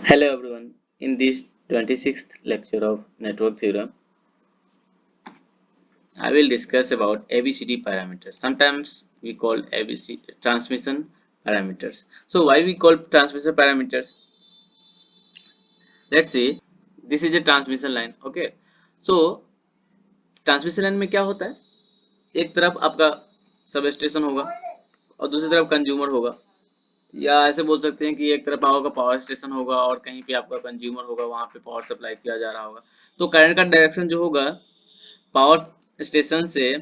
Hello everyone. In this 26th lecture of network theorem, I will discuss about ABCD parameters. Sometimes we call ABC transmission parameters. So why we call transmission parameters? Let's say this is a transmission line. Okay. So transmission line में क्या होता है? एक तरफ आपका sub station होगा और दूसरी तरफ कंज्यूमर होगा, या ऐसे बोल सकते हैं कि एक तरफ आपका पावर स्टेशन होगा और कहीं पे आपका कंज्यूमर होगा, वहां पे पावर सप्लाई किया जा रहा होगा। तो करंट का डायरेक्शन जो होगा पावर स्टेशन से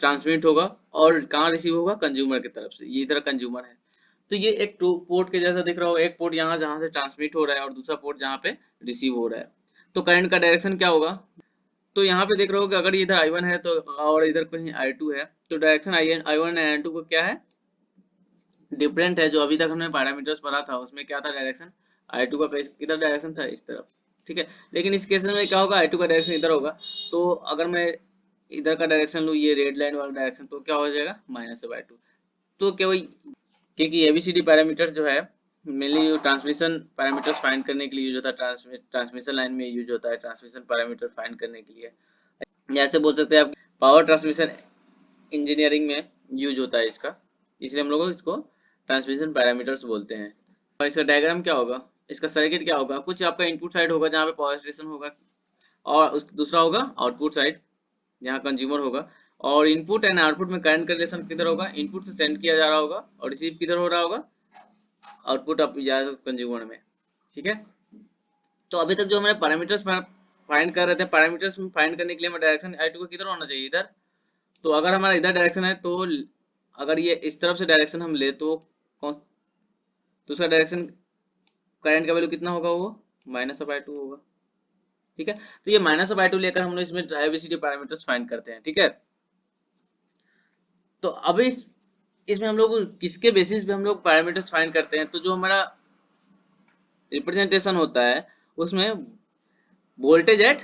ट्रांसमिट होगा और कहाँ रिसीव होगा, कंज्यूमर की तरफ से। ये इधर कंज्यूमर है, तो ये एक टू पोर्ट के जैसा दिख रहा होगा। एक पोर्ट यहाँ जहाँ से ट्रांसमिट हो रहा है और दूसरा पोर्ट जहाँ पे रिसीव हो रहा है। तो करंट का डायरेक्शन क्या होगा? तो यहाँ पे देख रहे हो कि अगर इधर I1 है तो और इधर कहीं I2 है, तो डायरेक्शन I1 एंड I2 को क्या है, डिफरेंट है। जो अभी तक हमने पैरामीटर्स पढ़ा था उसमें क्या था, डायरेक्शन I2 का किधर डायरेक्शन था, इस तरफ। ठीक है, लेकिन इस केस में क्या होगा, I2 का डायरेक्शन इधर होगा। तो अगर मैं इधर का डायरेक्शन लूँ, ये रेड लाइन वाला डायरेक्शन, तो क्या हो जाएगा, -/2। तो क्या वही, क्योंकि एबीसीडी पैरामीटर्स जो है मेनली ट्रांसमिशन पैरामीटर्स फाइंड करने के लिए यूज होता है, ट्रांसमिशन लाइन में यूज होता है ट्रांसमिशन पैरामीटर फाइंड करने के लिए। जैसे बोल सकते हैं आप पावर ट्रांसमिशन इंजीनियरिंग में यूज होता है इसका, इसलिए हम लोग इसको ट्रांसमिशन पैरामीटर्स बोलते हैं। और इसका डायग्राम क्या होगा, इसका सर्किट क्या होगा, कुछ आपका इनपुट साइड होगा जहाँ पे पावर स्टेशन होगा, और दूसरा होगा आउटपुट साइड जहाँ कंज्यूमर होगा। और इनपुट एंड आउटपुट में करंट का रिलेशन किधर होगा, इनपुट से सेंड किया जा रहा होगा और रिसीव किधर हो रहा होगा, आउटपुट आप या कंज्यूमर में। ठीक है, तो अभी तक जो हमारे पैरामीटर्स फाइंड कर रहे थे, पैरामीटर्स फाइंड करने के लिए हमें डायरेक्शन I2 को किधर होना चाहिए, इधर। तो अगर हमारा इधर डायरेक्शन है तो अगर ये इस तरफ से डायरेक्शन हम ले तो कौन, दूसरा डायरेक्शन करंट का वैल्यू कितना होगा, वो -/2 होगा। ठीक है, तो ये -/2 लेकर हम लोग इसमें एबीसीडी पैरामीटर्स फाइंड करते हैं। ठीक है, तो अभी इसमें हम लोग किसके बेसिस पे हम लोग पैरामीटर्स फाइंड करते हैं, तो जो हमारा रिप्रेजेंटेशन होता है उसमें वोल्टेज एट,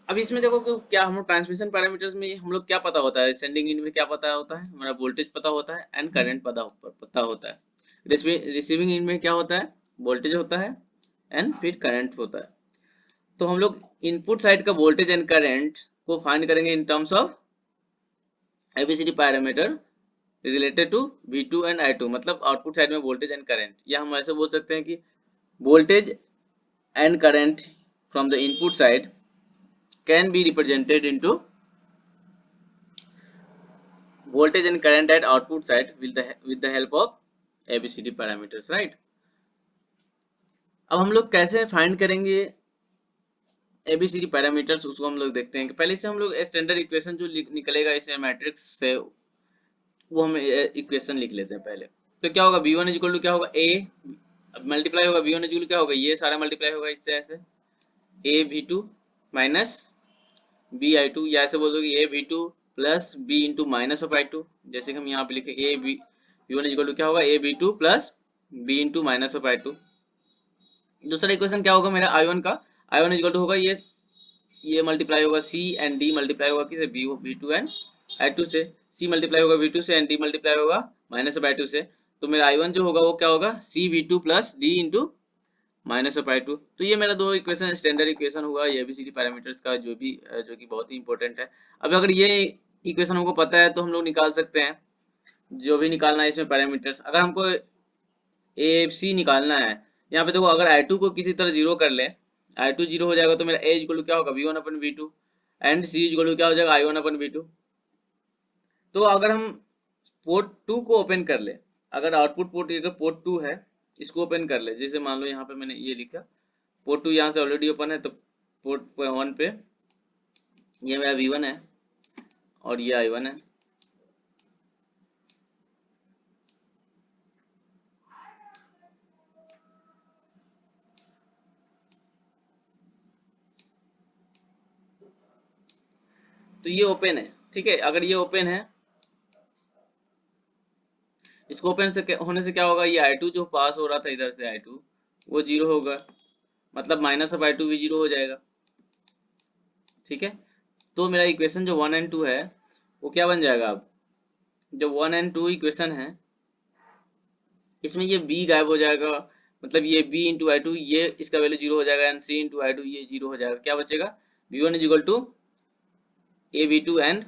अब इसमें देखो कि क्या हम लोग ट्रांसमिशन पैरामीटर्स में हम लोग क्या पता होता है, सेंडिंग एंड में क्या पता होता है, हमारा वोल्टेज पता होता है एंड करंट पता होता है। रिसीविंग एंड में क्या होता है, वोल्टेज होता है एंड फिर करंट होता है। तो हम लोग इनपुट साइड का वोल्टेज एंड करंट को फाइंड करेंगे in terms of ABCD parameter related to V2 and I2, मतलब आउटपुट साइड में वोल्टेज एंड करंट, या हम ऐसे बोल सकते हैं कि voltage and current from the input side can be represented into voltage and current at output side with the help of ABCD parameters, right? अब हम लोग कैसे फाइंड करेंगे ABCD पैरामीटर्स, उसको हम लोग देखते हैं कि पहले से हम लोग स्टैंडर्ड इक्वेशन जो निकलेगा इसे मैट्रिक्स से, वो हम इक्वेशन लिख लेते हैं पहले। तो क्या होगा, V1 इक्वल टू क्या होगा, A मल्टीप्लाई होगा V1 इक्वल टू क्या होगा, ये सारा मल्टीप्लाई होगा इससे, ऐसे A V2 minus B I2, या ऐसे बोल दो कि A V2 plus B into minus of I2, जैसे कि हम यहाँ पे लिखे A V1 इक्वल टू क्या होगा, A V2 plus B into minus of I2। दूसरा इक्वेशन क्या होगा मेरा I1 का, I1 इक्वल टू होगा ये मल्टीप्लाई होगा C एंड D मल्टीप्लाई होगा किसे, V2 एंड I2 से, C मल्टीप्लाई होगा V2 से एंड D मल्टीप्लाई होगा माइनस ऑफ I2 से। तो मेरा I1 जो होगा वो क्या होगा, C V2 plus D into -/2। तो ये मेरा दो इक्वेशन स्टैंडर्ड इक्वेशन हुआ ये एबीसीडी पैरामीटर्स का, जो कि बहुत ही इंपॉर्टेंट है। अब अगर ये इक्वेशन हमको पता है तो हम लोग निकाल सकते हैं जो भी निकालना है इसमें पैरामीटर्स। अगर हमको ए सी निकालना है, यहाँ पे देखो अगर I2 को किसी तरह जीरो कर ले, I2 जीरो हो जाएगा तो मेरा A इक्वल टू क्या होगा, V1/V2 and C equal to क्या हो जाएगा, I1/V2। तो अगर हम पोर्ट 2 को ओपन कर ले, अगर आउटपुट पोर्ट अगर पोर्ट 2 है, इसको ओपन कर ले, जैसे मान लो यहाँ पे मैंने ये लिखा पोर्ट 2 यहाँ से ऑलरेडी ओपन है, तो पोर्ट 1 पे ये मेरा V1 है और ये I1 है। तो ये ओपन है, ठीक है। अगर ये ओपन है, इसको ओपन से होने से क्या होगा, ये I2 जो पास हो रहा था इधर से I2 वो जीरो होगा, मतलब -/2 भी जीरो हो जाएगा। ठीक है, तो मेरा इक्वेशन जो 1 एंड 2 है वो क्या बन जाएगा, अब जो 1 एंड 2 इक्वेशन है इसमें ये B गायब हो जाएगा, मतलब ये b इंटू आई टू, ये इसका वैल्यू 0 हो जाएगा, and c into I two ये 0 हो जाएगा। क्या बचेगा? v1 is equal to a v2 and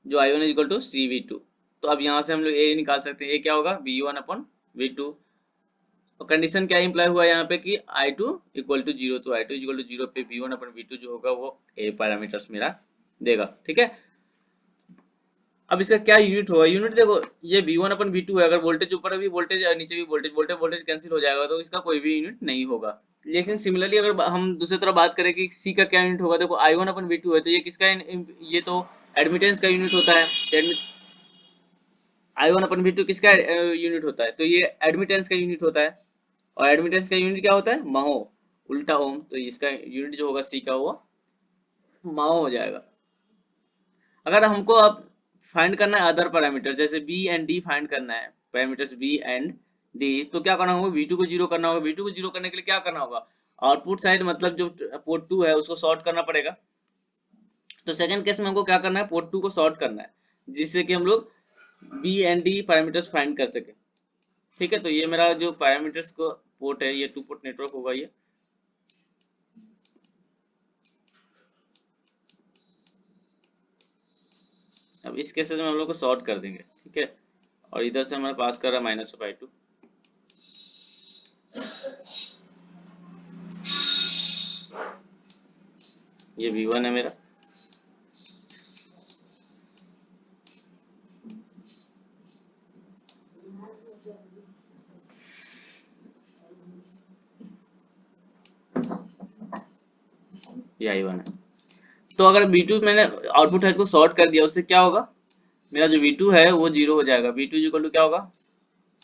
जो i1 is equal to c v2। तो अब यहाँ से हम लोग a निकाल सकते हैं, a क्या होगा? v1 अपन v2। और कंडीशन क्या इंप्लाई हुआ यहाँ पे कि i2 इक्वल टू 0, तो i2 इक्वल टू 0 पे v1 अपन v2 जो होगा वो a पैरामीटर्स मेरा देगा। ठीक है, अब इसका क्या यूनिट होगा? यूनिट देखो, ये v1 अपन v2 है, अगर वोल्टेज ऊपर भी वोल्टेज नीचे भी वोल्टेज, वोल्टेज कैंसिल हो जाएगा, तो इसका कोई भी यूनिट नहीं होगा। लेकिन सिमिलरली अगर हम दूसरी तरफ बात करें कि c का क्या यूनिट होगा, देखो i1 अपन v2 है, तो ये किसका ये तो एडमिटेंस का यूनिट होता है। i1 अपन v2 किसका यूनिट होता है? तो ये एडमिटेंस का यूनिट होता है, और एडमिटेंस का यूनिट क्या होता है? महो, उल्टा ओम। तो इसका यूनिट जो होगा c का वो महो हो जाएगा। अगर हमको अब फाइंड करना है अदर पैरामीटर, जैसे b एंड d फाइंड करना है, पैरामीटर्स b एंड d, तो क्या करना होगा? v2 को 0 करना होगा। v2 को 0 करने के लिए क्या करना होगा? आउटपुट साइड मतलब जो पोर्ट 2 है उसको शॉर्ट करना पड़ेगा। तो सेकंड केस में हमको क्या करना है? पोर्ट 2 को शॉर्ट करना है, जिससे कि हम लोग b and d parameters find कर सके। ठीक है, तो ये मेरा जो पैरामीटर्स को पोर्ट है, ये 2 पोर्ट नेटवर्क होगा ये। अब इस केसेस में हम लोग को शॉर्ट कर देंगे। ठीक है, और इधर से हमारे पास कर रहा है माइनस ऑफ i2। ये v1 है मेरा, ये i1 है। तो अगर v2 मैंने आउटपुट साइड को शॉर्ट कर दिया, उससे क्या होगा? मेरा जो v2 है वो 0 हो जाएगा। v2 इक्वल टू क्या होगा?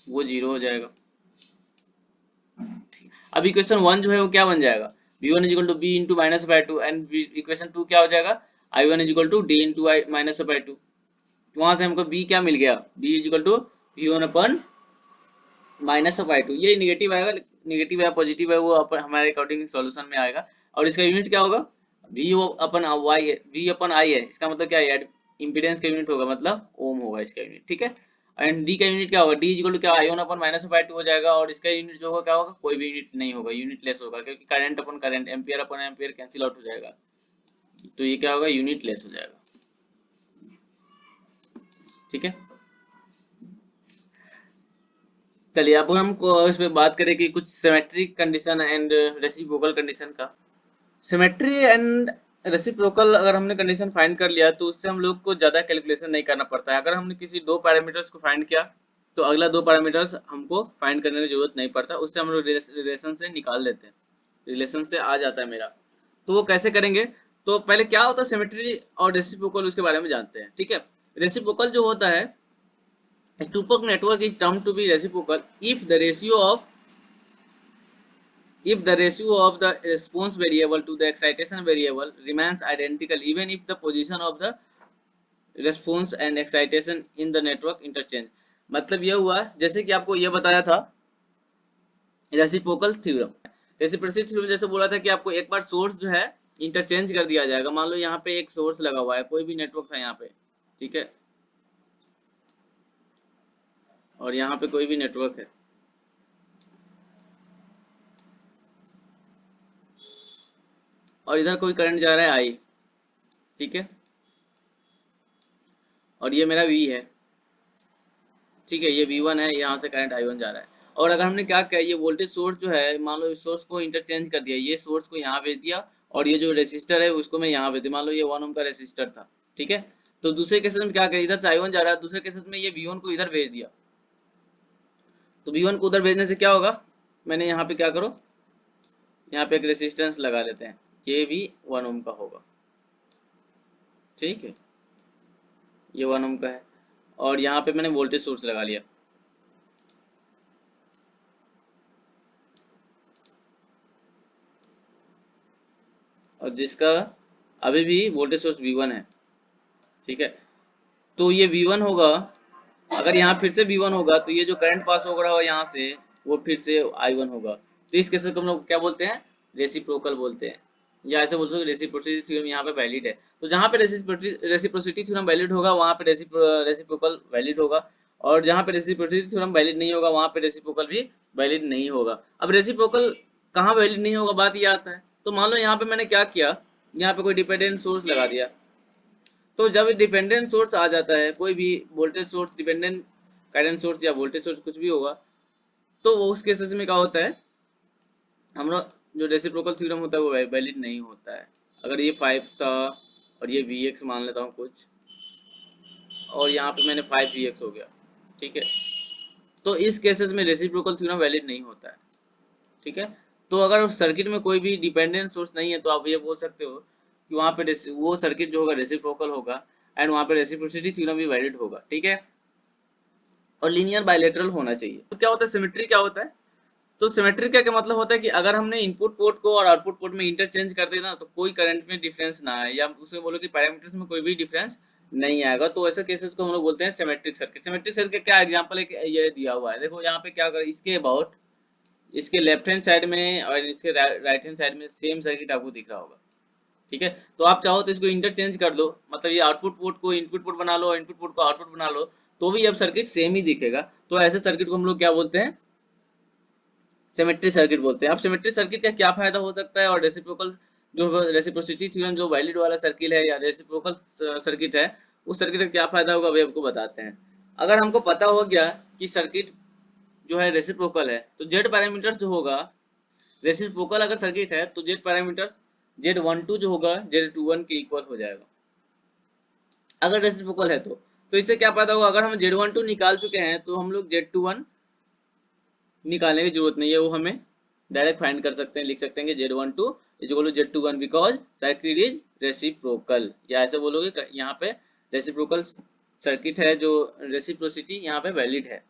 वो 0 हो जाएगा। अब इक्वेशन 1 जो है वो क्या बन जाएगा? v1 is equal to b into minus of i2, and equation 2 क्या हो जाएगा? i1 is equal to d into minus of i2। वहां से हमको b क्या मिल गया? b is equal to v1 अपन माइनस ऑफ i2। ये निगेटिव आएगा, निगेटिव है पॉजिटिव है वो अपन हमारे अकॉर्डिंग सॉल्यूशन में आएगा। और इसका यूनिट क्या होगा? v अपन y है, v अपन i है, इसका मतलब क्या है? इम्पीडेंस का यूनिट होगा, मतलब ओम होगा इसका यूनिट। ठीक है, एंड d का यूनिट क्या होगा? d इक्वल टू क्या? i1 upon minus of i2 हो जाएगा, और इसका यूनिट जो होगा क्या होगा? कोई भी यूनिट नहीं होगा, यूनिटलेस होगा, क्योंकि करंट अपन करंट, एम्पियर अपन एम्पियर कैंसिल आउट हो जाएगा। तो ये क्या होगा? यूनिटलेस हो जाएगा। ठीक है, चलिए अब हम इस पे बात करें कि कुछ symmetric condition and reciprocal condition का। सिमेट्री एंड रेसिप्रोकल अगर हमने कंडीशन फाइंड कर लिया, तो उससे हम लोग को ज्यादा कैलकुलेशन नहीं करना पड़ता है। अगर हमने किसी दो पैरामीटर्स को फाइंड किया, तो अगला दो पैरामीटर्स हमको फाइंड करने की जरूरत नहीं पड़ता, उससे हम लोग रिलेशन से निकाल लेते हैं, रिलेशन से आ जाता है मेरा। तो वो कैसे करेंगे? तो पहले क्या होता है सिमेट्री और रेसिप्रोकल, उसके बारे में जानते हैं। ठीक है, रेसिप्रोकल जो होता है, a two-port network is termed to be reciprocal if the ratio of the response variable to the excitation variable remains identical even if the position of the response and excitation in the network interchange। मतलब यह हुआ जैसे कि आपको यह बताया था reciprocal theorem. Reciprocity theorem जैसे बोला था कि आपको एक बार सोर्स जो है इंटरचेंज कर दिया जाएगा। मान लो यहाँ पे एक सोर्स लगा हुआ है, कोई भी नेटवर्क था यहाँ पे, ठीक है, और यहाँ पे कोई भी नेटवर्क है, और इधर कोई करंट जा रहा है आई, ठीक है, और ये मेरा V है, ठीक है, ये V1 है, यहाँ से करंट I1 जा रहा है। और अगर हमने क्या किया, ये वोल्टेज सोर्स जो है, मान लो इस सोर्स को इंटरचेंज कर दिया, ये सोर्स को यहाँ भेज दिया, और ये जो रेसिस्टर है उसको मैं यहाँ भेज दिया। मान लो ये 1 ओम का रेसिस्टर था, ठीक है, तो दूसरे केस में क्या करें, इधर से I1 जा रहा है, दूसरे केस में ये V1 को इधर भेज दिया। तो V1 को उधर भेजने से क्या होगा, मैंने यहाँ पे क्या करो, यहाँ पे एक रेसिस्टेंस लगा लेते हैं, ये भी 1 ओम का होगा, ठीक है, ये 1 ओम का है, और यहाँ पे मैंने वोल्टेज सोर्स लगा लिया, और जिसका अभी भी वोल्टेज सोर्स V1 है, ठीक है। तो ये V1 होगा, अगर यहाँ फिर से V1 होगा, तो ये जो करंट पास हो रहा हो यहाँ से, वो फिर से I1 होगा। तो इस केस में हम लोग क्या बोलते हैं? रेसिप्रोकल बोलते हैं, या ऐसे बोलते हैं रेसिप्रोसिटी थ्योरम यहाँ पे वैलिड है। तो जहाँ पे रेसिप्रोसिटी थ्योरम वैलिड होगा, वहाँ पे रेसिप्रोकल वैलिड होगा, और जहाँ पे रेसिप्रोसिटी थ्योरम वैलिड नहीं होगा, वहाँ पे रेसिप्रोकल भी वैलिड नहीं होगा। अब रेसिप्रोकल कहाँ वैलिड नहीं होगा, बात ये आता है। तो मान लो यहाँ पे मैंने क्या किया, यहाँ पे कोई डिपेंडेंट सोर्स लगा दिया, तो जब डिपेंडेंट सोर्स आ जाता है, कोई भी voltage source, dependent current source या वोल्टेज सोर्स कुछ भी होगा, तो वो उस केसेस में क्या होता है, हम लोग जो रेसिप्रोकल थ्योरम होता है वो वैलिड नहीं होता है। अगर ये 5 था और ये Vx मान लेता हूँ कुछ, और यहाँ पे मैंने 5Vx हो गया, ठीक है, तो इस केसेस में रेसिप्रोकल थ्योरम वैलिड नहीं होता है, ठीक है। तो अगर सर्किट में कोई भी डिपेंडेंट सोर्स नहीं है, तो आप ये बोल सकते हो कि वहाँ पे वो सर्किट जो होगा रेसिप्रोकल होगा, एंड वहाँ पे रेसिप्रोसिटी थ्योरम भी वैलिड होगा, ठीक है। और लीनियर बायलेटरल होना चाहिए। तो क्या होता है सिमेट्री, क्या होता है, तो सिमेट्री का क्या मतलब होता है कि अगर हमने इनपुट पोर्ट को और आउटपुट पोर्ट में इंटरचेंज कर देना, तो कोई करंट में डिफरेंस ना आए, या उसे बोलो कि पैरामीटर्स में कोई भी डिफरेंस नहीं आएगा, तो ऐसे केसेस को हम लोग बोलते हैं सिमेट्रिक सर्किट। सिमेट्रिक सर्किट का क्या एग्जांपल है कि ये दिया हुआ है, देखो यहाँ पे क्या कर, इसके अबाउट, इसके लेफ्ट हैंड साइड में और इसके राइट हैंड साइड में सेम सर्किट आपको दिख रहा होगा, ठीक है। तो आप चाहो तो इसको इंटरचेंज कर दो, मतलब ये आउटपुट पोर्ट को इनपुट पोर्ट बना लो, इनपुट पोर्ट को आउटपुट बना लो, तो भी अब सर्किट सेम ही दिखेगा। तो ऐसे सर्किट को हम लोग क्या बोलते हैं, सिमेट्री सर्किट बोलते हैं। अब सिमेट्री सर्किट का क्या फायदा हो सकता है, और रेसिप्रोकल जो रेसिप्रोसिटी थ्योरम जो वैलिड वाला सर्किट है या रेसिप्रोकल सर्किट है, उस सर्किट का क्या फायदा होगा वे आपको बताते हैं। अगर हमको पता हो गया कि सर्किट जो है रेसिप्रोकल है, तो जेड पैरामीटर जो होगा, रेसिप्रोकल अगर सर्किट है तो जेड पैरामीटर Z12 जो होगा Z21 के इक्वल हो जाएगा, अगर रेसिप्रोकल है तो इससे क्या फायदा होगा, अगर हम Z12 निकाल चुके हैं तो हम लोग Z21 निकालने की जरूरत नहीं है, वो हमें डायरेक्ट फाइंड कर सकते हैं, लिख सकते हैं कि Z12 equal to Z21 because circuit is reciprocal, या ऐसे बोलोगे यहाँ पे रेसिप्रोकल सर्किट है, जो रेसिप्रोसिटी यहाँ पे वैलिड है।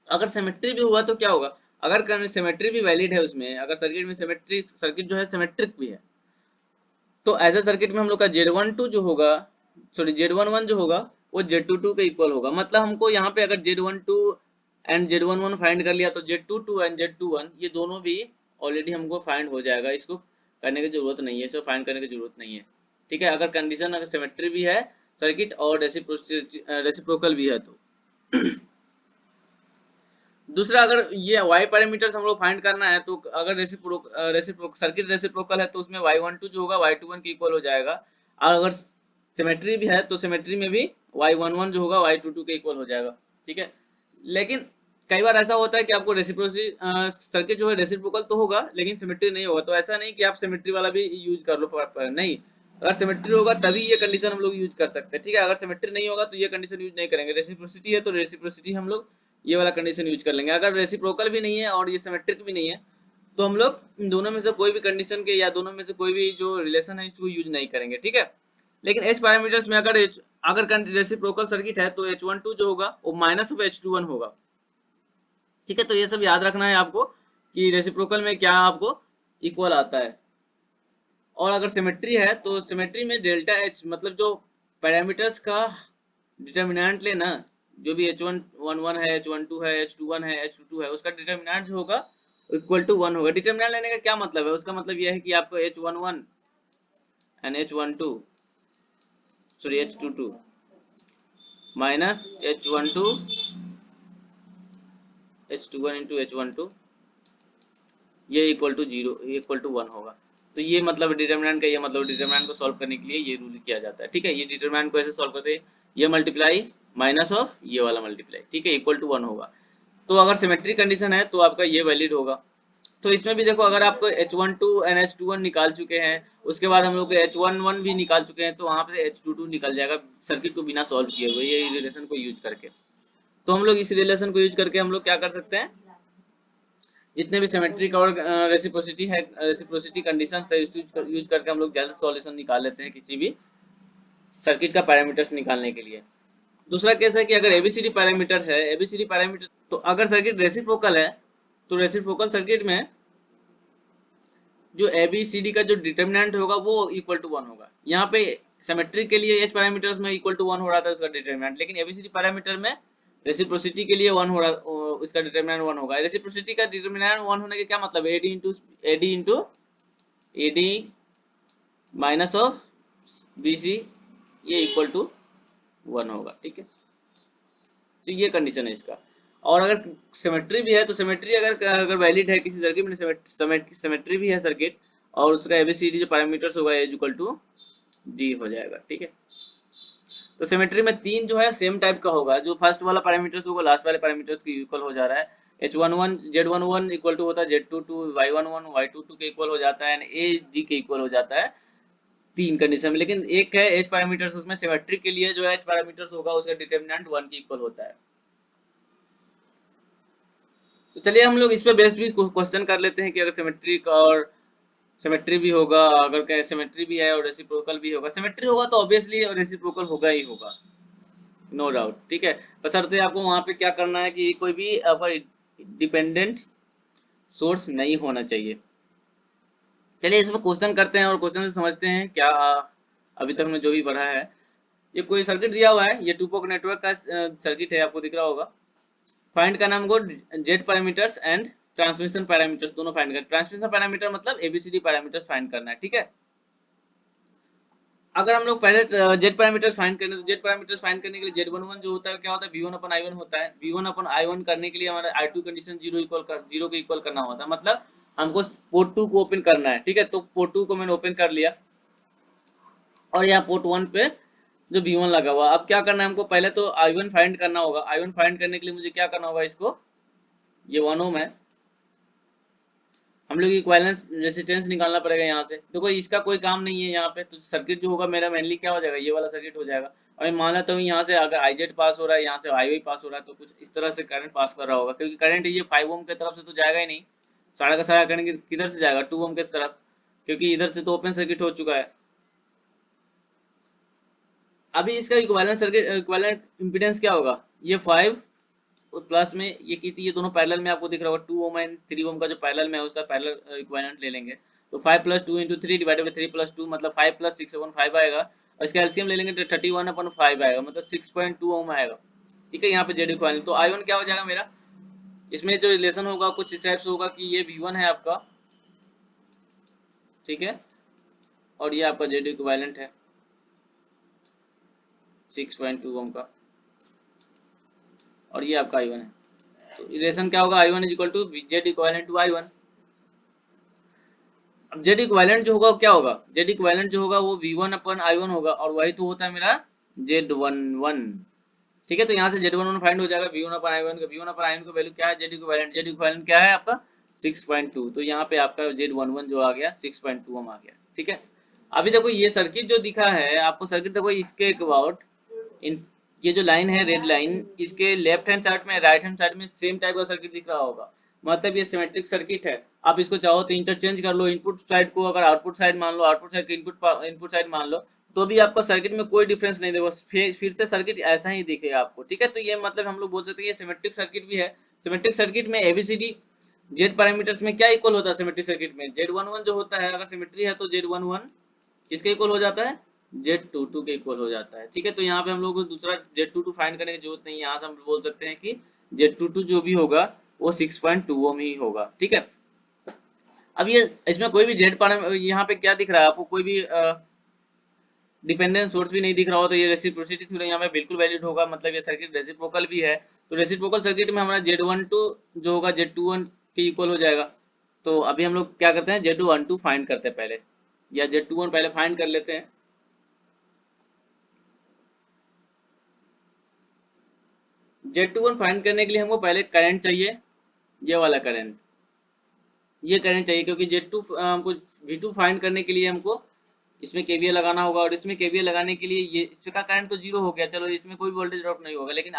अगर सिमेट्री भी हुआ तो क्या होगा, अगर सिमेट्री भी वैलिड है उसमें, अगर सर्किट में सिमेट्रिक सर्किट जो है सिमेट्रिक भी है, तो ऐसे सर्किट में हम लोग का Z12 जो होगा, सॉरी Z11 जो होगा वो Z22 के इक्वल होगा। मतलब हमको यहाँ पे अगर Z12 एंड Z11 फाइंड कर लिया, तो Z22 एंड Z21 ये दोनों भी ऑलरेडी हमको फाइंड हो जाएगा, इसको करने की जरूरत नहीं है, इसको फाइंड करने की जरूरत नहीं है, ठीक है। अगर कंडीशन, अगर सिमेट्री भी है सर्किट और रेसिप्रोकल भी है तो। दूसरा, अगर ये y पैरामीटर्स हम लोग फाइंड करना है, तो अगर सर्किट रेसिप्रोकल है तो उसमें y12 जो होगा y21 के इक्वल हो जाएगा, और अगर सिमेट्री भी है तो सिमेट्री में भी y11 जो होगा y22 के इक्वल हो जाएगा, ठीक है। लेकिन कई बार ऐसा होता है कि आपको रेसिप्रोसिटी सर्किट जो है रेसिप्रोकल तो होगा लेकिन सिमेट्री नहीं होगा, तो ऐसा नहीं कि आप सिमेट्री वाला भी यूज कर लो, नहीं, अगर सिमेट्री होगा तभी ये कंडीशन हम लोग यूज कर सकते हैं, ठीक है। अगर सिमेट्री नहीं होगा तो ये कंडीशन यूज नहीं करेंगे। रेसिप्रोसिटी है तो रेसिप्रोसिटी हम लोग ये वाला कंडीशन यूज कर लेंगे। अगर रेसिप्रोकल भी नहीं है और ये सिमेट्रिक भी नहीं है, तो हम लोग इन दोनों में से कोई भी कंडीशन के या दोनों में से कोई भी जो रिलेशन है इसको यूज नहीं करेंगे, ठीक है। लेकिन एच पैरामीटर्स में अगर रेसिप्रोकल सर्किट है तो H12 जो होगा वो माइनस ऑफ H21 होगा, ठीक है। तो ये सब याद रखना है आपको कि रेसिप्रोकल में क्या आपको इक्वल आता है। और अगर सिमेट्री है तो सिमेट्री में डेल्टा एच, मतलब जो पैरामीटर्स का डिटर्मिनेंट लेना, जो भी H11 है, H12 है, H21 है, H22 है, उसका डिटर्मिनेंट जो होगा इक्वल टू 1 होगा। डिटर्मिनेंट लेने का क्या मतलब है, उसका मतलब यह है कि आपको H11 and H12 sorry H22 minus H12 H21 into H12 ये इक्वल टू 0 इक्वल टू 1 होगा। तो ये मतलब डिटरमिनेंट का, ये मतलब डिटरमिनेंट को सॉल्व करने के लिए ये रूल किया जाता है, ठीक है। ये डिटरमिनेंट को ऐसे सॉल्व करते हैं, ये मल्टीप्लाई माइनस ऑफ ये वाला मल्टीप्लाई, ठीक है, इक्वल टू 1 होगा। तो अगर सिमेट्रिक कंडीशन है तो आपका ये वैलिड होगा। तो इसमें भी देखो, अगर आप H12 एंड H21 निकाल चुके हैं, उसके बाद हम लोग H11 भी निकाल चुके हैं, तो वहां पे H22 निकल जाएगा सर्किट को बिना सॉल्व किए हुए, ये रिलेशन को यूज करके। तो हम लोग इस रिलेशन को यूज करके हम लोग क्या कर सकते हैं, जितने भी सिमेट्रिक और रेसिप्रोसिटी है, रेसिप्रोसिटी कंडीशन है, इसको यूज करके हम लोग जल्द सॉल्यूशन निकाल लेते हैं किसी भी सर्किट का पैरामीटर्स निकालने के लिए। दूसरा केस है कि अगर एबीसीडी पैरामीटर है, एबीसीडी पैरामीटर, तो अगर सर्किट रेसिप्रोकल है तो रेसिप्रोकल सर्किट में जो एबीसीडी का जो डिटर्मिनेंट होगा वो इक्वल टू 1 होगा। यहाँ पे सिमेट्रिक के लिए एच पैरामीटर्स में इक्वल टू 1 हो रहा था उसका डिटर्मिनेंट, लेकिन एबीसीडी पैरामीटर में रेसिप्रोसिटी के लिए 1 हो रहा, उसका डिटर्मिनेंट 1 होगा। रेसिप्रोसिटी का डिटर्मिनेंट 1 होने का क्या मतलब है, एडी माइनस ऑफ बीसी ये इक्वल टू 1 होगा, ठीक है। तो ये कंडीशन है इसका। और अगर सिमेट्री भी है तो सिमेट्री अगर अगर वैलिड है किसी सर्किट में, सिमेट्री भी है सर्किट, और उसका एबीसीडी जो पैरामीटर्स होगा इज इक्वल टू डी हो जाएगा। ठीक है, तो सिमेट्री में तीन जो है सेम टाइप का होगा, जो फर्स्ट वाला पैरामीटर्स होगा लास्ट वाले पैरामीटर्स के इक्वल हो जा रहा है। H11 Z11 इक्वल टू होता है Z22 Y11 Y22 के इक्वल हो जाता है, एंड ए डी के इक्वल हो जाता है तीन कंडीशन में। लेकिन एक है एच पैरामीटर्स, उसमें सिमेट्रिक के लिए जो एच पैरामीटर्स होगा उसका डिटरमिनेंट 1 के इक्वल होता है। तो चलिए हम लोग इस पे बेस्ड भी क्वेश्चन कर लेते हैं कि अगर सिमेट्रिक और सिमेट्री भी होगा, अगर क्या सिमेट्री भी है और रेसिप्रोकल भी होगा, सिमेट्री होगा तो ऑब्वियसली और रेसिप्रोकल होगा ही होगा, नो डाउट। ठीक है, बशर्ते आपको वहां पे क्या करना है कि कोई भी डिपेंडेंट सोर्स नहीं होना चाहिए। चलिए इसमें क्वेश्चन करते हैं और क्वेश्चन से समझते हैं क्या अभी तक हमने जो भी पढ़ा है। ये कोई सर्किट दिया हुआ है, ये टू पोर्ट नेटवर्क का सर्किट है, आपको दिख रहा होगा। फाइंड करना हमको Z parameters and transmission parameters दोनों फाइंड करना। ट्रांसमिशन पैरामीटर मतलब एबीसीडी पैरामीटर्स फाइंड करना है। ठीक है, अगर हम लोग पहले जेड पैरामीटर्स फाइंड करने, तो जेड पैरामीटर्स फाइंड करने के लिए Z11 जो होता है क्या होता है, V1 अपन I1 होता है। V1 अपन I1 करने के लिए हमारा I2 कंडीशन 0 के इक्वल करना होता है, मतलब हमको पोर्ट 2 को ओपन करना है। ठीक है, तो पोर्ट 2 को मैंने ओपन कर लिया और यहाँ पोर्ट 1 पे जो V1 लगा हुआ। अब क्या करना है हमको, पहले तो I1 फाइंड करना होगा। I1 फाइंड करने के लिए मुझे क्या करना होगा, इसको ये 1 ओम है, हम लोग इक्विवेलेंस रेजिस्टेंस निकालना पड़ेगा यहाँ से। देखो इसका कोई काम नहीं है यहाँ पे, तो सर्किट जो होगा मेरा मेनली क्या हो जाएगा, ये वाला सर्किट हो जाएगा। और मान लेता हूँ यहाँ से अगर आईजेड पास हो रहा है, यहाँ से आईवाई पास हो रहा है, तो कुछ इस तरह से करंट पास कर रहा होगा, क्योंकि करंट ये 5 ओम की तरफ से तो जाएगा ही नहीं, सारा का सारा करंट किधर से जाएगा, 2 ओम की तरफ, क्योंकि इधर से तो ओपन सर्किट हो चुका है। अभी इसका इक्विवेलेंट सर्किट इक्विवेलेंट इंपीडेंस क्या होगा, ये 5 प्लस में ये की थी, ये दोनों पैरेलल में आपको दिख रहा होगा। 2 ओम एंड 3 ओम का जो पैरेलल में है उसका पैरेलल इक्विवेलेंट ले लेंगे, तो 5 plus 2 into 3 divided by 3 plus 2 मतलब 5 प्लस 6 अपन 5 आएगा, और इसका एलसीएम ले लेंगे तो 31 अपन 5 आएगा, मतलब 6.2 ओम आएगा। ठीक है, यहाँ पे जेड इक्विवेलेंट, तो I1 क्या हो जाएगा मेरा, इसमें जो रिलेशन होगा कुछ इस टाइप से होगा कि ये V1 है आपका, ठीक है, और ये आपका जेड इक्विवेलेंट है 6.2 ओम का, और ये आपका I1 है। तो रिलेशन क्या होगा, I1 is equal to Z equivalent to I1। अब जेड इक्विवेलेंट जो होगा क्या होगा, जेड इक्विवेलेंट जो होगा वो V1 अपन I1 होगा, और वही तो होता है मेरा Z11। ठीक है, तो यहाँ से Z11 फाइंड हो जाएगा V1 अपन I1 का। V1 अपन I1 का वैल्यू क्या है, जेड इक्विवेलेंट क्या है आपका 6.2, तो यहाँ पे आपका Z11 जो आ गया 6.2 ओम आ गया। ठीक है, अभी देखो ये सर्किट जो दिखा है आपको, सर्किट देखो इसके अबाउट इन ये जो लाइन है रेड लाइन, इसके लेफ्ट हैंड साइड में राइट हैंड साइड में सेम टाइप का सर्किट दिख रहा होगा, मतलब ये सिमेट्रिक सर्किट है। आप इसको चाहो तो इंटरचेंज कर लो, इनपुट साइड को अगर आउटपुट साइड मान लो, आउटपुट साइड को इनपुट साइड मान लो, तो भी आपको सर्किट में कोई डिफरेंस नहीं देगा, फिर से सर्किट ऐसा ही दिखेगा आपको। ठीक है, तो ये मतलब हम लोग बोल सकते हैं ये सिमेट्रिक सर्किट भी है। सिमेट्रिक सर्किट में एबीसीडी जेड पैरामीटर्स में क्या इक्वल होता है, सिमेट्रिक सर्किट में Z11 जो होता है, अगर सिमेट्री है तो Z11 किसके इक्वल हो जाता है, Z22 के इक्वल हो जाता है। ठीक है, तो यहाँ पे हम लोग को दूसरा Z22 फाइंड करने की जरूरत नहीं है, यहाँ से हम बोल सकते हैं कि Z22 जो भी होगा वो 6.2 ओम ही होगा। ठीक है, अब ये इसमें कोई भी जेड पैरामीटर यहाँ पे क्या दिख रहा है आपको, कोई भी डिपेंडेंट सोर्स भी नहीं दिख रहा हो, तो ये रेसिप्रोसिटी थ्योरम यहाँ पे बिल्कुल वैलिड होगा, मतलब ये सर्किट रेसिप्रोकल भी है। तो रेसिप्रोकल सर्किट में हमारा Z12 जो होगा Z21 के इक्वल हो जाएगा। तो अभी हम लोग क्या करते हैं, Z12 फाइंड करते हैं पहले, या Z21 पहले फाइंड कर लेते हैं। Z21 फाइंड करने के लिए हमको पहले करंट चाहिए, ये वाला करंट, ये करंट चाहिए, क्योंकि Z2 हमको V2 फाइंड करने के लिए हमको इसमें KVL लगाना होगा, और इसमें KVL लगाने के लिए ये इसका करंट तो जीरो हो गया, चलो इसमें कोई वोल्टेज ड्रॉप नहीं होगा, लेकिन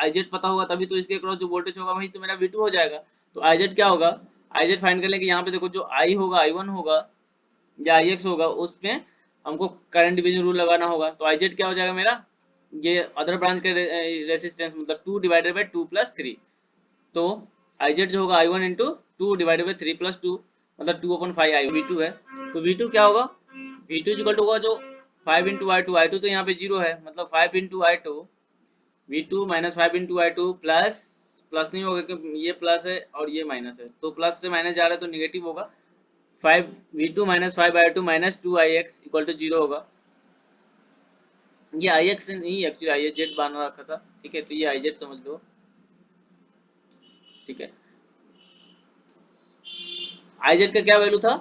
IZ पता होगा तभी तो इसके क्रॉस जो वोल्टेज होगा वही तो मेरा V2 हो जाएगा। तो IZ क्या होगा, IZ फाइंड करने के यहाँ पे देखो जो I होगा I1 होगा या IX होगा, उसमें हमको करंट डिवीजन रूल लगाना होगा। तो IZ क्या हो जाएगा मेरा, ये अदर ब्रांच के रेसिस्टेंस मतलब 2 डिवाइडेड बाई 2 प्लस 3, तो IZ जो होगा I1 into 2 divided by 3 plus 2 मतलब 2/5 I V2 है। तो V2 क्या होगा, V2 इक्वल टू होगा जो 5 इंटू I2, I2 तो यहाँ पे जीरो है, मतलब 5 into I2 V2 minus 5 into I2 plus plus नहीं होगा क्योंकि ये प्लस है और ये माइनस है, तो प्लस से माइनस जा रहा है तो निगेटिव होगा। 5 V2 minus 5 I2 minus 2 IX equal to 0 होगा। ये IX नहीं, एक्चुअली IZ बना रखा था। ठीक है, तो ये IZ समझ लो, ठीक है। IZ का क्या वैल्यू था,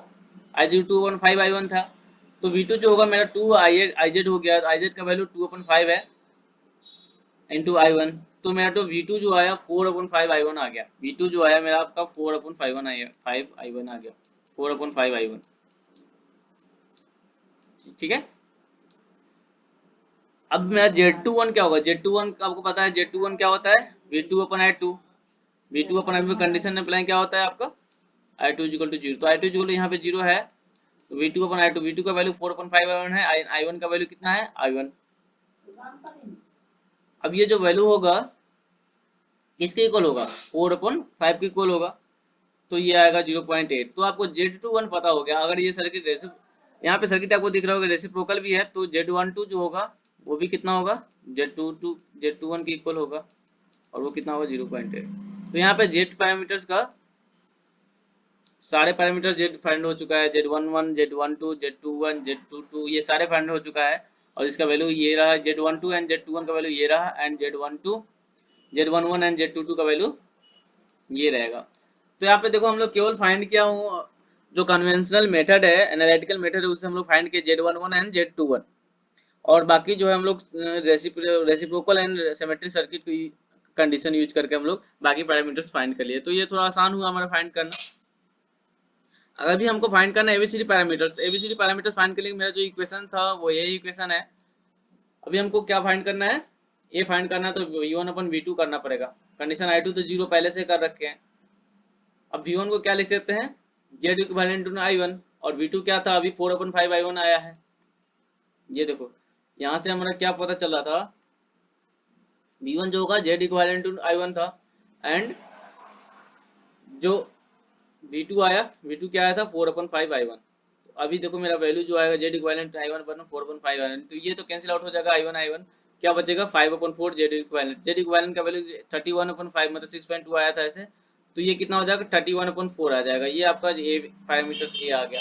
IZ 2/5 I1 था, तो V2 जो होगा मेरा 2 IZ हो गया, IZ का वैल्यू 2/5 है इंटू I1, तो मेरा तो V2 जो आया 4/5 I1 आ गया। V2 जो आया मेरा आपका 4/5 आया, 5 I1 आ गया, 4/5 I1, ठीक है। अब मेरा Z21 क्या होगा, Z21 आपको पता है Z21 क्या होता है, V2/I2, V2/I2 कंडीशन अप्लाई क्या होता है आपका, I2 = 0, तो I2 = यहाँ पे 0 है, तो V2/I2, V2 का वैल्यू 4/5 I1 है, I1 का वैल्यू कितना है I1। अब ये जो वैल्यू होगा किसके इक्वल होगा, 4/5 के इक्वल होगा, तो ये आएगा 0.8। तो आपको Z21 पता हो गया। अगर ये सर्किट यहाँ पे सर्किट आपको दिख रहा होगा रेसिप्रोकल भी है, तो Z12 जो होगा वो भी कितना होगा, Z21 के इक्वल होगा, और वो कितना होगा 0.8। तो यहाँ पे Z पैरामीटर्स का सारे पैरामीटर Z फाइंड हो चुका है, Z11, Z12, Z21, Z22 ये सारे फाइंड हो चुका है, और इसका वैल्यू ये रहा, Z12 एंड Z21 का वैल्यू ये रहा, एंड Z11 एंड Z22 का वैल्यू ये रहेगा। तो यहाँ पे देखो हम लोग केवल फाइंड किया हूँ जो कन्वेंशनल मेथड है, एनालिटिकल मेथड है, उससे हम लोग फाइंड किए Z11 एंड Z21, और बाकी जो है हम लोग रेसिप्रोकल एंड सिमेट्रिक सर्किट की कंडीशन यूज करके हम लोग बाकी पैरामीटर्स फाइंड कर लिए। तो ये थोड़ा आसान हुआ हमारा फाइंड करना। अगर भी हमको फाइंड करना है एबीसीडी पैरामीटर्स फाइंड के लिए मेरा जो इक्वेशन था वो यही इक्वेशन है। अभी हमको क्या फाइंड करना है, ये फाइंड करना है, तो V1/V2 करना पड़ेगा। कंडीशन I2 तो 0 पहले से कर रखे हैं। अब V1 को क्या लिख सकते हैं, Z इक्विवेलेंट टू I1, और V2 क्या था, अभी 4/5 I1 आया है। ये देखो यहाँ से हमारा क्या पता चला था, V1 जो होगा Z इक्विवेलेंट टू I1 था, एंड जो V2 आया, V2 क्या आया था 4/5 I1। तो अभी देखो मेरा वैल्यू जो आएगा Z इक्विवेलेंट I1 पर 4/5 I1, तो ये तो कैंसिल आउट हो जाएगा I1 क्या बचेगा 5/4 Z इक्विवेलेंट का वैल्यू 31/5 मतलब 6.2 आया था ऐसे, तो ये कितना हो जाएगा 31/4 आ जाएगा। ये आपका ए पैरामीटर ए आ गया।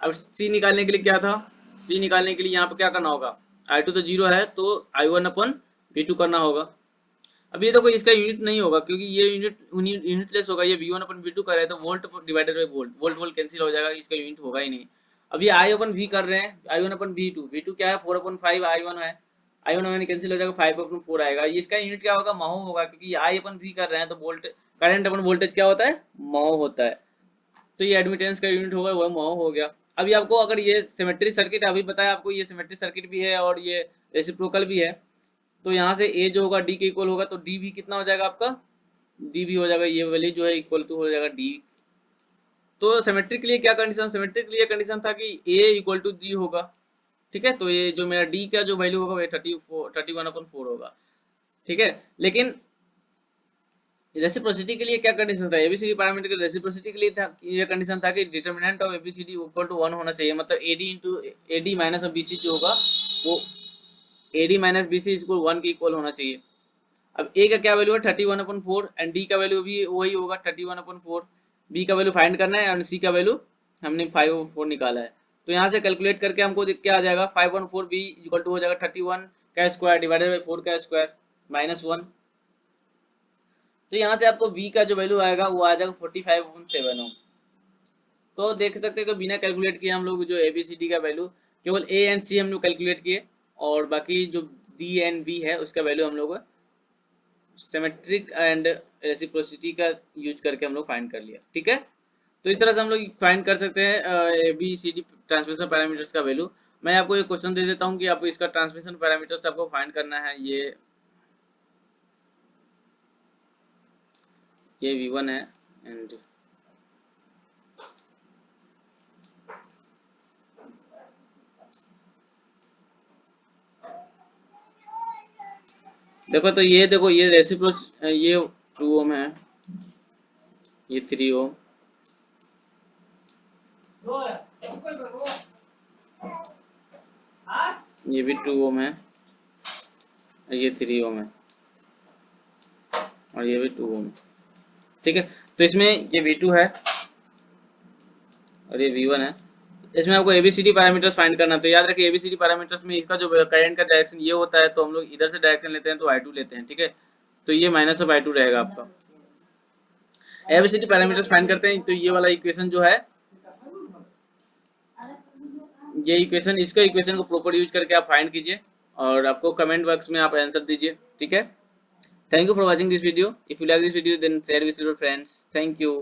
अब C निकालने के लिए क्या था, C निकालने के लिए यहाँ पे क्या करना होगा, I2 तो 0 है, तो I1/V2 करना होगा। अब ये देखो इसका यूनिट नहीं होगा क्योंकि ये यूनिटलेस होगा, ये V1/V2 कर रहे हैं, तो volt divided by volt, volt cancel हो जाएगा, इसका यूनिट होगा ही नहीं। अब ये I/V कर रहे हैं, I1/V2, V2 क्या है 4/5 I1 है, I1 कैंसिल हो जाएगा 5/4 आएगा। ये इसका यूनिट क्या होगा, महो होगा, क्योंकि I/V कर रहे हैं, तो वोल्ट करंट अपन वोल्टेज क्या होता है, महो होता है, तो ये एडमिटेंस का यूनिट होगा, वो महो हो गया। अभी आपको अगर ये सिमेट्रिक सर्किट अभी बताया आपको, ये सिमेट्रिक सर्किट भी है और ये रेसिप्रोकल भी है, तो यहाँ से A जो होगा D के इक्वल होगा, तो D भी कितना हो जाएगा आपका, D भी हो जाएगा, ये वैल्यू जो है इक्वल टू हो जाएगा D। तो सिमेट्रिक के लिए क्या कंडीशन, सिमेट्रिक के लिए कंडीशन था कि A = D होगा, ठीक है। तो ये जो मेरा D का जो वैल्यू होगा वो 31/4 होगा, ठीक है। लेकिन रेसिप्रोसिटी के लिए क्या कंडीशन था, एबीसीडी पैरामीटर के रेसिप्रोसिटी के लिए था, ये कंडीशन था कि determinant of ABCD equal to 1 होना चाहिए, मतलब AD माइनस BC जो होगा वो AD माइनस BC = 1 के इक्वल होना चाहिए। अब A का क्या वैल्यू है 31/4, एंड D का वैल्यू भी वही होगा 31/4। B का वैल्यू फाइंड करना है, और C का वैल्यू हमने 5/4 निकाला है, तो यहाँ से कैलकुलेट करके हमको क्या आ जाएगा 5/4 B = हो जाएगा 31 का स्क्वायर डिवाइडेड बाय 4 का स्क्वायर माइनस 1। तो यहाँ से आपको V का जो वैल्यू आएगा वो आ जाएगा 45/7 ओम। तो देख सकते हैं कि बिना कैलकुलेट किए हम लोग जो ABCD का वैल्यू केवल A एंड C हम लोग कैलकुलेट किए, और बाकी जो D एंड B है उसका वैल्यू हम लोग सिमेट्रिक एंड रेसिप्रोसिटी का यूज करके हम लोग फाइंड कर लिया, ठीक है। तो इस तरह से हम लोग फाइंड कर सकते हैं ABCD ट्रांसमिशन पैरामीटर्स का वैल्यू। मैं आपको एक क्वेश्चन दे देता हूँ कि आपको इसका ट्रांसमिशन पैरामीटर्स आपको फाइंड करना है। ये V1 है, एंड देखो, तो ये देखो ये रेसिप्रोस ये 2 ओम है, ये 3 ओम, ये भी 2 ओम है, ये 3 ओम है, और ये भी 2 ओम, ठीक है। तो इसमें ये V2 है और ये V1 है। इसमें आपको ABCD पैरामीटर्स फाइंड करना, तो याद रखिए ABCD पैरामीटर्स में इसका जो करंट का डायरेक्शन ये होता है, तो हम लोग इधर से डायरेक्शन लेते हैं तो I2 लेते हैं, ठीक है। तो ये -I2 रहेगा आपका, एबीसीडी पैरामीटर्स फाइंड करते हैं तो ये वाला इक्वेशन जो है, ये इक्वेशन, इसको इक्वेशन को प्रॉपर यूज करके आप फाइंड कीजिए और आपको कमेंट बॉक्स में आप आंसर दीजिए, ठीक है। Thank you for watching this video. If you like this video then share with your friends. Thank you.